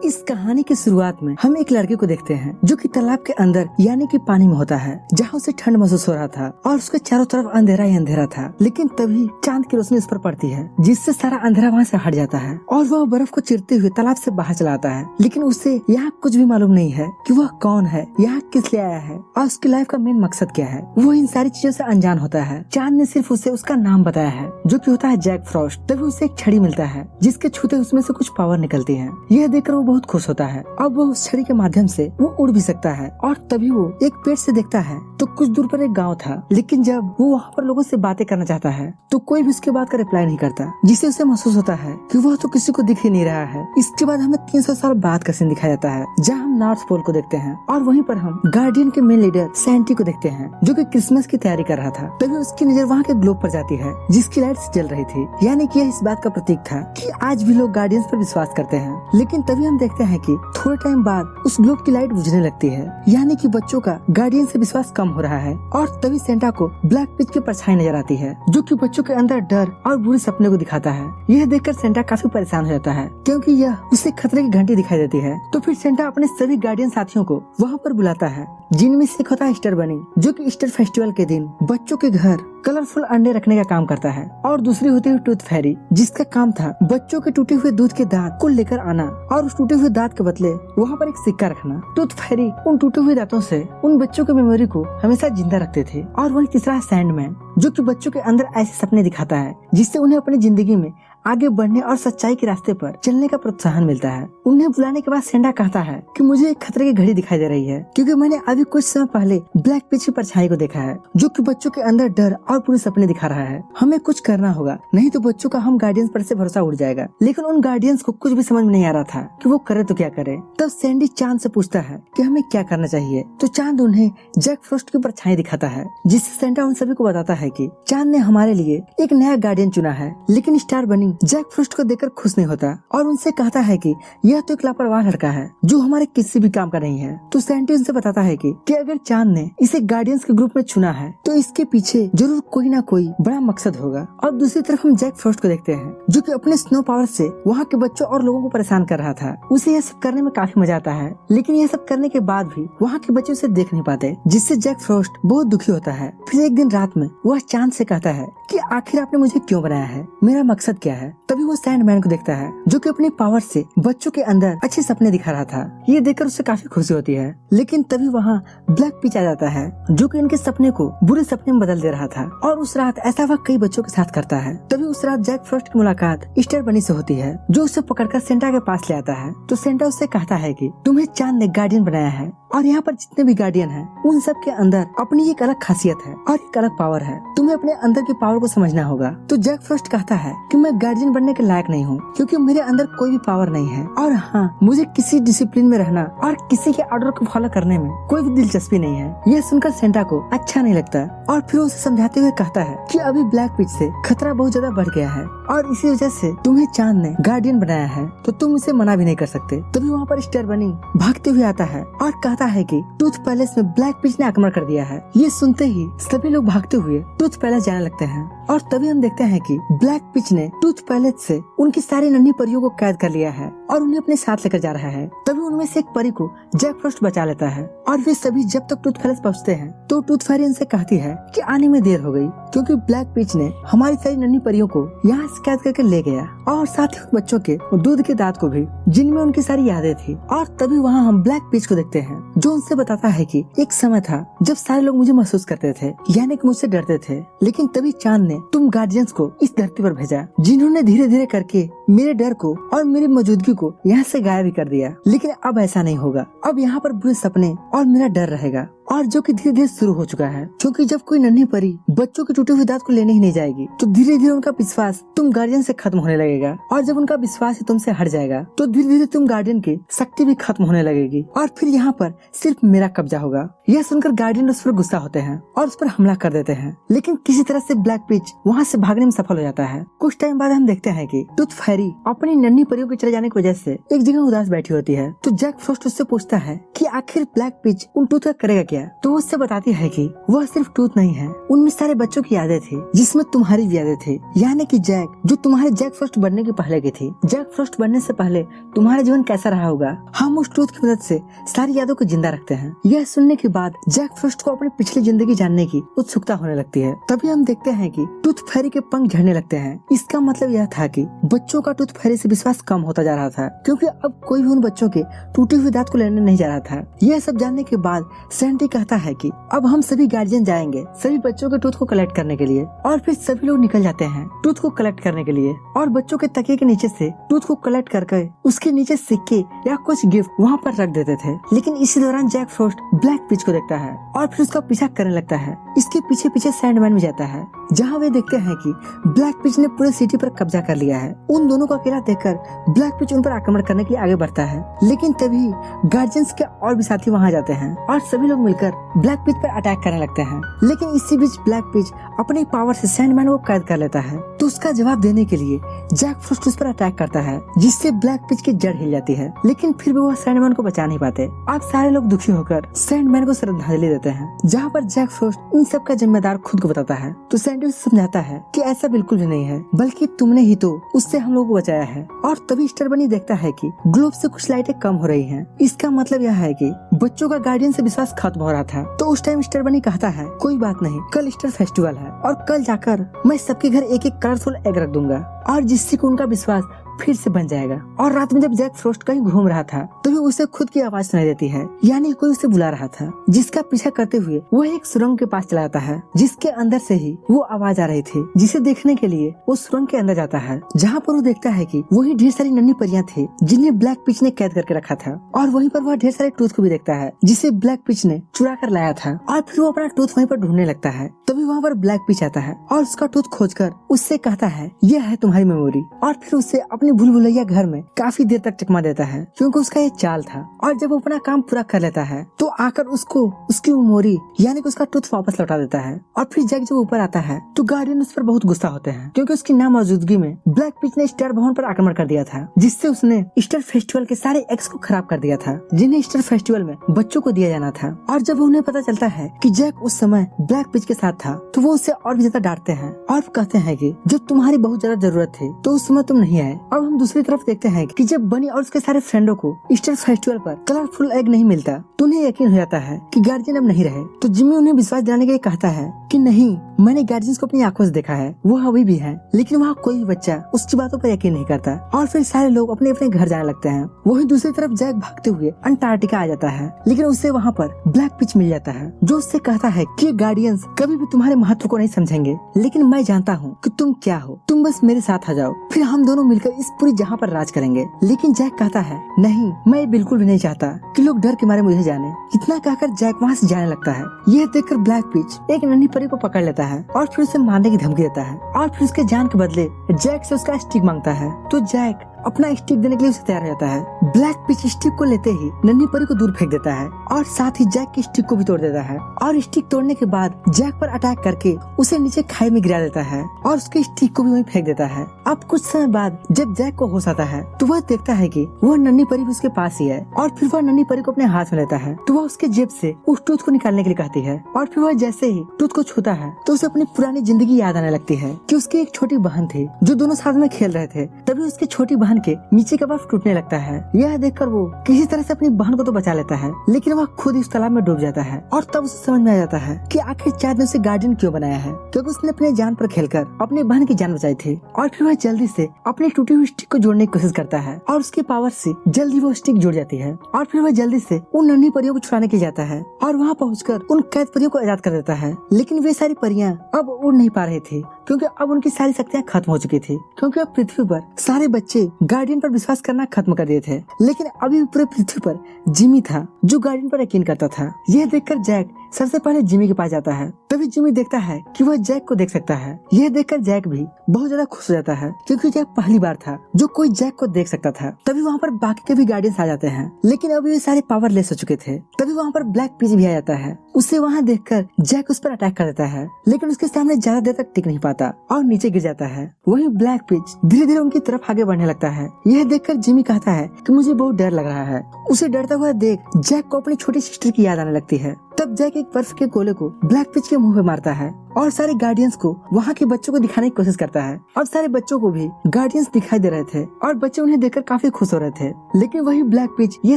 इस कहानी की शुरुआत में हम एक लड़के को देखते हैं जो कि तालाब के अंदर यानी कि पानी में होता है, जहाँ उसे ठंड महसूस हो रहा था और उसके चारों तरफ अंधेरा ही अंधेरा था। लेकिन तभी चांद की रोशनी उस पर पड़ती है, जिससे सारा अंधेरा वहाँ से हट जाता है और वह बर्फ को चीरते हुए तालाब से बाहर चला आता है। लेकिन उसे यहाँ कुछ भी मालूम नहीं है कि वह कौन है, यहाँ किस लिए आया है और उसकी लाइफ का मेन मकसद क्या है। वो इन सारी चीजों से अनजान होता है। चांद ने सिर्फ उसे उसका नाम बताया है, जो कि होता है जैक फ्रॉस्ट। तभी उसे एक छड़ी मिलता है जिसके छूते उसमें से कुछ पावर निकलती है। यह देखकर वो बहुत खुश होता है। अब वो उस छड़ी के माध्यम से वो उड़ भी सकता है। और तभी वो एक पेड़ से देखता है तो कुछ दूर पर एक गांव था। लेकिन जब वो वहाँ पर लोगों से बातें करना चाहता है तो कोई भी उसकी बात का रिप्लाई नहीं करता, जिससे उसे महसूस होता है कि वह तो किसी को दिख ही नहीं रहा है। इसके बाद हमें 300 साल बाद का सीन दिखाया जाता है, जहाँ हम नॉर्थ पोल को देखते हैं और वहीं पर हम गार्डियन के मेन लीडर सैंटी को देखते हैं, जो कि क्रिसमस की तैयारी कर रहा था। तभी उसकी नजर वहाँ के ग्लोब पर जाती है जिसकी लाइट्स जल रही थी, यानी कि यह इस बात का प्रतीक था कि आज भी लोग गार्डियंस पर विश्वास करते हैं। लेकिन तभी हम देखते हैं कि थोड़े टाइम बाद उस ग्लोब की लाइट बुझने लगती है, यानी कि बच्चों का गार्डियन से विश्वास कम हो रहा है। और तभी सेंटा को ब्लैक पिच की परछाई नजर आती है, जो कि बच्चों के अंदर डर और बुरे सपने को दिखाता है। यह देखकर सेंटा काफी परेशान हो जाता है, क्योंकि यह उसे खतरे की घंटी दिखाई देती है। तो फिर सेंटा अपने सभी गार्डियन साथियों को वहाँ पर बुलाता है, जिनमें से एक होता है ईस्टर बनी, जो कि ईस्टर फेस्टिवल के दिन बच्चों के घर कलरफुल अंडे रखने का काम करता है। और दूसरी होती है टूथ फेरी, जिसका काम था बच्चों के टूटे हुए दूध के दांत को लेकर आना और उस टूटे हुए दांत के बदले वहाँ पर एक सिक्का रखना। टूथ फेरी उन टूटे हुए दांतों से उन बच्चों की मेमोरी को हमेशा जिंदा रखते थे। और वही तीसरा है सैंडमैन, जो कि बच्चों के अंदर ऐसे सपने दिखाता है जिससे उन्हें अपनी जिंदगी में आगे बढ़ने और सच्चाई के रास्ते पर चलने का प्रोत्साहन मिलता है। उन्हें बुलाने के बाद सेंटा कहता है कि मुझे एक खतरे की घड़ी दिखाई दे रही है, क्योंकि मैंने अभी कुछ समय पहले ब्लैक पिच की परछाई को देखा है, जो कि बच्चों के अंदर डर और पूरे सपने दिखा रहा है। हमें कुछ करना होगा, नहीं तो बच्चों का हम गार्डियंस पर से भरोसा उड़ जाएगा। लेकिन उन गार्डियंस को कुछ भी समझ में नहीं आ रहा था कि वो करे तो क्या करे। तब सैंडी चांद से पूछता है कि हमें क्या करना चाहिए। तो चांद उन्हें जैक फ्रॉस्ट की परछाई दिखाता है, जिससे सेंटा उन सभी को बताता है कि चांद ने हमारे लिए एक नया गार्डियन चुना है। लेकिन स्टार बनी जैक फ्रॉस्ट को देखकर खुश नहीं होता और उनसे कहता है कि यह तो एक लापरवाह लड़का है जो हमारे किसी भी काम का नहीं है। तो सैंटी उनसे बताता है कि अगर चांद ने इसे गार्डियंस के ग्रुप में चुना है तो इसके पीछे जरूर कोई ना कोई बड़ा मकसद होगा। और दूसरी तरफ हम जैक फ्रॉस्ट को देखते हैं, जो कि अपने स्नो पावर से वहाँ के बच्चों और लोगों को परेशान कर रहा था। उसे यह सब करने में काफी मजा आता है, लेकिन यह सब करने के बाद भी वहाँ के बच्चे उसे देख नहीं पाते, जिससे जैक फ्रॉस्ट बहुत दुखी होता है। फिर एक दिन रात में वह चांद से कहता है कि आखिर आपने मुझे क्यों बनाया है, मेरा मकसद क्या है। तभी वो सैंडमैन को देखता है, जो कि अपनी पावर से बच्चों के अंदर अच्छे सपने दिखा रहा था। ये देखकर उसे काफी खुशी होती है। लेकिन तभी वहाँ ब्लैक पिच आ जाता है, जो कि इनके सपने को बुरे सपने में बदल दे रहा था। और उस रात ऐसा वह कई बच्चों के साथ करता है। तभी उस रात जैक फ्रॉस्ट की मुलाकात ईस्टर बनी से होती है, जो उसे पकड़कर सेंटा के पास ले आता है। तो सेंटा उससे कहता है कि तुम्हें चांद ने गार्डियन बनाया है और यहाँ पर जितने भी गार्डियन हैं, उन सब के अंदर अपनी एक अलग खासियत है और एक अलग पावर है। तुम्हें अपने अंदर की पावर को समझना होगा। तो जैक फ्रॉस्ट कहता है कि मैं गार्डियन बनने के लायक नहीं हूँ, क्योंकि मेरे अंदर कोई भी पावर नहीं है। और हाँ, मुझे किसी डिसिप्लिन में रहना और किसी के ऑर्डर को फॉलो करने में कोई भी दिलचस्पी नहीं है। यह सुनकर सेंटा को अच्छा नहीं लगता और फिर उसे समझाते हुए कहता है कि अभी ब्लैक पिच से खतरा बहुत ज्यादा बढ़ गया है और इसी वजह से तुम्हें चांद ने गार्डियन बनाया है, तो तुम उसे मना भी नहीं कर सकते। तभी वहाँ पर स्टार बनी भागते हुए आता है और कहता है कि टूथ पैलेस में ब्लैक पिच ने आक्रमण कर दिया है। ये सुनते ही सभी लोग भागते हुए टूथ पैलेस जाने लगते हैं। और तभी हम देखते हैं कि ब्लैक पिच ने टूथ पैलेस से उनकी सारी नन्ही परियों को कैद कर लिया है और उन्हें अपने साथ लेकर जा रहा है। तभी उनमें से एक परी को जैक फ्रॉस्ट बचा लेता है और वे सभी जब तक टूथ पैलेस पहुँचते हैं तो टूथ फेरी उनसे कहती है कि आने में देर हो गई, क्योंकि ब्लैक पिच ने हमारी सारी नन्ही परियों को यहाँ से कैद करके ले गया और साथ ही बच्चों के दूध के दांत को भी, जिनमें उनकी सारी यादें थी। और तभी वहाँ हम ब्लैक पिच को देखते हैं, जो उनसे बताता है कि एक समय था जब सारे लोग मुझे महसूस करते थे, यानी कि मुझसे डरते थे। लेकिन तभी चांद ने तुम गार्डियंस को इस धरती पर भेजा, जिन्होंने धीरे धीरे करके मेरे डर को और मेरी मौजूदगी को यहाँ से गायब ही कर दिया। लेकिन अब ऐसा नहीं होगा। अब यहाँ पर बुरे सपने और मेरा डर रहेगा, और जो कि धीरे धीरे शुरू हो चुका है। क्योंकि जब कोई नन्ही परी बच्चों के टूटे हुए दांत को लेने ही नहीं जाएगी तो धीरे धीरे उनका विश्वास तुम गार्डियन से खत्म होने लगेगा। और जब उनका विश्वास ही तुमसे हट जाएगा तो धीरे धीरे तुम गार्डियन की शक्ति भी खत्म होने लगेगी और फिर यहाँ पर सिर्फ मेरा कब्जा होगा। यह सुनकर गार्डियन उस पर गुस्सा होते हैं और उस पर हमला कर देते हैं। लेकिन किसी तरह से ब्लैक पिच वहाँ से भागने में सफल हो जाता है। कुछ टाइम बाद हम देखते हैं कि टूथ फेरी अपनी नन्ही परियों के चले जाने की वजह से एक जगह उदास बैठी होती है। तो जैक फ्रॉस्ट उससे पूछता है कि आखिर ब्लैक पिच उन टूथ का करेगा क्या। किया तो वो उससे बताती है कि वह सिर्फ टूथ नहीं है, उनमें सारे बच्चों की यादें थी जिसमें तुम्हारी भी यादें थी, यानी कि जैक जो तुम्हारे जैक फ्रॉस्ट बनने के पहले की थी। जैक फ्रॉस्ट बनने से पहले तुम्हारा जीवन कैसा रहा होगा, हम उस टूथ की मदद से सारी यादों को जिंदा रखते हैं। यह सुनने के बाद जैक फ्रॉस्ट को अपनी पिछली जिंदगी जानने की उत्सुकता होने लगती है। तभी हम देखते हैं कि टूथ फेरी के पंख झड़ने लगते हैं। इसका मतलब यह था कि बच्चों का टूथ फेरी से विश्वास कम होता जा रहा था, क्योंकि अब कोई भी उन बच्चों के टूटे हुए दांत को लेने नहीं जा रहा था। यह सब जानने के बाद सैंडी कहता है कि अब हम सभी गार्जियन जाएंगे सभी बच्चों के टूथ को कलेक्ट करने के लिए, और फिर सभी लोग निकल जाते हैं टूथ को कलेक्ट करने के लिए, और बच्चों के तकिए के नीचे से टूथ को कलेक्ट करके उसके नीचे सिक्के या कुछ गिफ्ट वहाँ पर रख देते थे। लेकिन इसी दौरान जैक फ्रॉस्ट ब्लैक पिच को देखता है और फिर उसका पीछा करने लगता है। इसके पीछे पीछे सैंडमैन भी जाता है, जहाँ वे देखते हैं कि ब्लैक पिच ने पूरे सिटी पर कब्जा कर लिया है। उन दोनों को अकेला देखकर ब्लैक पिच उन पर आक्रमण करने के लिए आगे बढ़ता है, लेकिन तभी गार्जियंस के और भी साथी वहाँ जाते हैं और सभी लोग मिलकर ब्लैक पिच पर अटैक करने लगते हैं। लेकिन इसी बीच ब्लैक पिच अपनी पावर से सैंडमैन को कैद कर लेता है, तो उसका जवाब देने के लिए जैक फ्रॉस्ट उस पर अटैक करता है, जिससे ब्लैक पिच की जड़ हिल जाती है। लेकिन फिर भी वो सैंडमैन को बचा नहीं पाते। अब सारे लोग दुखी होकर सैंडमैन को श्रद्धांजलि देते हैं, जहाँ पर जैक फ्रॉस्ट इन सब का जिम्मेदार खुद को बताता है। तो सैंडी उसे समझाता है कि ऐसा बिल्कुल भी नहीं है, बल्कि तुमने ही तो उससे हम लोगों को बचाया है। और तभी स्टार बनी देखता है कि ग्लोब से कुछ लाइटें कम हो रही हैं। इसका मतलब यह है कि बच्चों का गार्डियन से विश्वास खत्म हो रहा था। तो उस टाइम स्टार बनी कहता है कोई बात नहीं, कल ईस्टर फेस्टिवल है और कल जाकर मैं सबके घर एक एक कलरफुल एग रख दूंगा, और जिससे उनका विश्वास फिर से बन जाएगा। और रात में जब जैक फ्रॉस्ट कहीं घूम रहा था तभी उसे खुद की आवाज सुनाई देती है, यानी कोई उसे बुला रहा था, जिसका पीछा करते हुए वो एक सुरंग के पास चला जाता है, जिसके अंदर से ही वो आवाज आ रही थी, जिसे देखने के लिए वो सुरंग के अंदर जाता है, जहाँ पर वो देखता है कि वही ढेर सारी नन्ही परियां थी जिन्हें ब्लैक पिच ने कैद करके रखा था। और वहीं पर वह ढेर सारे टूथ को भी देखता है जिसे ब्लैक पिच ने चुरा कर लाया था, और फिर वो अपना टूथ वहीं पर ढूंढने लगता है। तभी वहाँ पर ब्लैक पिच आता है और उसका टूथ खोजकर उससे कहता है यह है तुम्हारी मेमोरी, और फिर उसे अपनी भूल भुलैया घर में काफी देर तक चकमा देता है, क्योंकि उसका ये चाल था। और जब वो अपना काम पूरा कर लेता है तो आकर उसको उसकी मेमोरी यानी कि उसका टूथ वापस लौटा देता है। और फिर जैक जब ऊपर आता है तो गार्डियन उस पर बहुत गुस्सा होते हैं, क्योंकि उसकी नामौजूदगी में ब्लैक पिच ने स्टार भवन पर आक्रमण कर दिया था, जिससे उसने ईस्टर फेस्टिवल के सारे एग्स को खराब कर दिया था, जिन्हें ईस्टर फेस्टिवल में बच्चों को दिया जाना था। और जब उन्हें पता चलता है कि जैक उस समय ब्लैक पिच के साथ था तो वो उसे और भी ज्यादा डांटते हैं और कहते हैं कि जब तुम्हारी बहुत ज्यादा जरूरत थी तो उस समय तुम नहीं आए। अब हम दूसरी तरफ देखते हैं कि जब बनी और उसके सारे फ्रेंडों को ईस्टर फेस्टिवल पर कलरफुल एग नहीं मिलता तो उन्हें यकीन हो जाता है कि गार्जियन अब नहीं रहे। तो जिमी उन्हें विश्वास दिलाने के लिए कहता है कि नहीं, मैंने गार्जियंस को अपनी आंखों से देखा है, वो अभी भी है, लेकिन वहाँ कोई भी बच्चा उसकी बातों पर यकीन नहीं करता। और फिर सारे लोग अपने अपने घर जाने लगते हैं। वहीं दूसरी तरफ जैक भागते हुए अंटार्कटिका आ जाता है, लेकिन उसे वहाँ पर ब्लैक पिच मिल जाता है, जो उससे कहता है कि गार्डियंस कभी भी तुम्हारे महत्व को नहीं समझेंगे, लेकिन मैं जानता हूँ कि तुम क्या हो, तुम बस मेरे साथ आ जाओ, फिर हम दोनों मिलकर इस पूरी जहाँ पर राज करेंगे। लेकिन जैक कहता है नहीं, मैं बिल्कुल भी नहीं चाहता कि लोग डर के मारे मुझे जाने। इतना कहकर जैक वहाँ से जाने लगता है। यह देखकर ब्लैक पिच एक नन्ही परी को पकड़ लेता है और फिर उसे मारने की धमकी देता है, और फिर उसके जान के बदले जैक से उसका स्टिक मांगता है। तो जैक अपना स्टिक देने के लिए उसे तैयार हो जाता है। ब्लैक पिच स्टिक को लेते ही नन्ही परी को दूर फेंक देता है और साथ ही जैक की स्टिक को भी तोड़ देता है। और स्टिक तोड़ने के बाद जैक पर अटैक करके उसे नीचे खाई में गिरा देता है और उसकी स्टिक को भी वहीं फेंक देता है। अब कुछ समय बाद जब जैक को होश आता है तो वह देखता है कि वह नन्ही परी भी उसके पास ही है, और फिर वह नन्ही परी को अपने हाथ में लेता है। तो वह उसके जेब से उस टूथ को निकालने के लिए कहती है, और फिर वह जैसे ही टूथ को छूता है तो उसे अपनी पुरानी जिंदगी याद आने लगती है कि उसकी एक छोटी बहन थी जो दोनों साथ में खेल रहे थे। तभी उसकी छोटी बहन के नीचे का बर्फ टूटने लगता है। यह देखकर वो किसी तरह से अपनी बहन को तो बचा लेता है, लेकिन वह खुद इस तालाब में डूब जाता है। और तब उसे समझ में आ जाता है कि आखिर चाँद ने उसे गार्डियन क्यों बनाया है, क्योंकि उसने अपने जान पर खेलकर अपनी बहन की जान बचाई थी। और फिर वह जल्दी से अपनी टूटी हुई स्टिक को जोड़ने की कोशिश करता है और उसकी पावर से जल्दी वो स्टिक जुड़ जाती है। और फिर वह जल्दी से उन नन्ही परियों को छुड़ाने के लिए जाता है और वहाँ पहुंचकर उन कैद परियों को आजाद कर देता है। लेकिन वे सारी परियां अब उड़ नहीं पा रही थी, क्योंकि अब उनकी सारी शक्तियां खत्म हो चुकी थी, क्योंकि अब पृथ्वी पर सारे बच्चे गार्डियन पर विश्वास करना खत्म कर दिए थे। लेकिन अभी पूरे पृथ्वी पर जिमी था जो गार्डियन पर यकीन करता था। यह देखकर जैक सबसे पहले जिमी के पास जाता है। तभी जिमी देखता है कि वह जैक को देख सकता है। यह देखकर जैक भी बहुत ज्यादा खुश हो जाता है, क्योंकि जैक पहली बार था जो कोई जैक को देख सकता था। तभी वहाँ पर बाकी के भी गार्डियंस आ जाते हैं, लेकिन अभी वे सारे पावरलेस हो चुके थे। तभी वहाँ पर ब्लैक पिच भी आ जाता है। उसे वहाँ देखकर जैक उस पर अटैक कर देता है, लेकिन उसके सामने ज्यादा देर तक टिक नहीं पाता और नीचे गिर जाता है। वहीं ब्लैक पिच धीरे धीरे उनकी तरफ आगे बढ़ने लगता है। यह देखकर जिमी कहता है कि मुझे बहुत डर लग रहा है। उसे डरता हुआ देख जैक को अपनी छोटी सिस्टर की याद आने लगती है। तब जैक एक बर्फ के गोले को ब्लैक पिच के मुंह पे मारता है और सारे गार्डियंस को वहाँ के बच्चों को दिखाने की कोशिश करता है। और सारे बच्चों को भी गार्डियंस दिखाई दे रहे थे और बच्चे उन्हें देखकर काफी खुश हो रहे थे। लेकिन वही ब्लैक पिच ये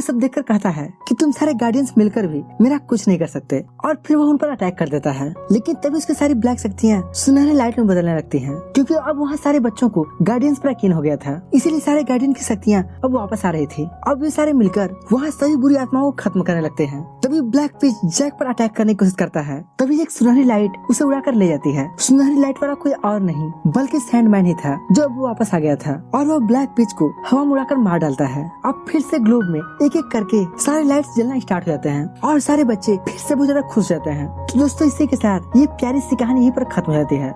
सब देखकर कहता है कि तुम सारे गार्डियंस मिलकर भी मेरा कुछ नहीं कर सकते, और फिर वह उन पर अटैक कर देता है। लेकिन तभी उसकी सारी ब्लैक शक्तियाँ सुनहरे लाइट में बदलने लगती है, क्योंकि अब वहाँ सारे बच्चों को गार्डियंस पर यकीन हो गया था। इसीलिए सारे गार्डियन की शक्तियाँ अब वापस आ रही थी। अब वे सारे मिलकर वहाँ सभी बुरी आत्माओं को खत्म करने लगते हैं। तभी ब्लैक पिच जैक पर अटैक करने की कोशिश करता है। तभी एक सुनहरी लाइट उसे उड़ाकर ले जाती है। सुनहरी लाइट वाला कोई और नहीं बल्कि सैंडमैन ही था, जो अब वापस आ गया था और वह ब्लैक पिच को हवा में उड़ाकर मार डालता है। अब फिर से ग्लोब में एक एक करके सारे लाइट्स जलना स्टार्ट हो जाते हैं और सारे बच्चे फिर से बहुत ज्यादा खुश रहते हैं। तो दोस्तों, इसी के साथ ये प्यारी सी कहानी यहीं पर खत्म हो जाती है।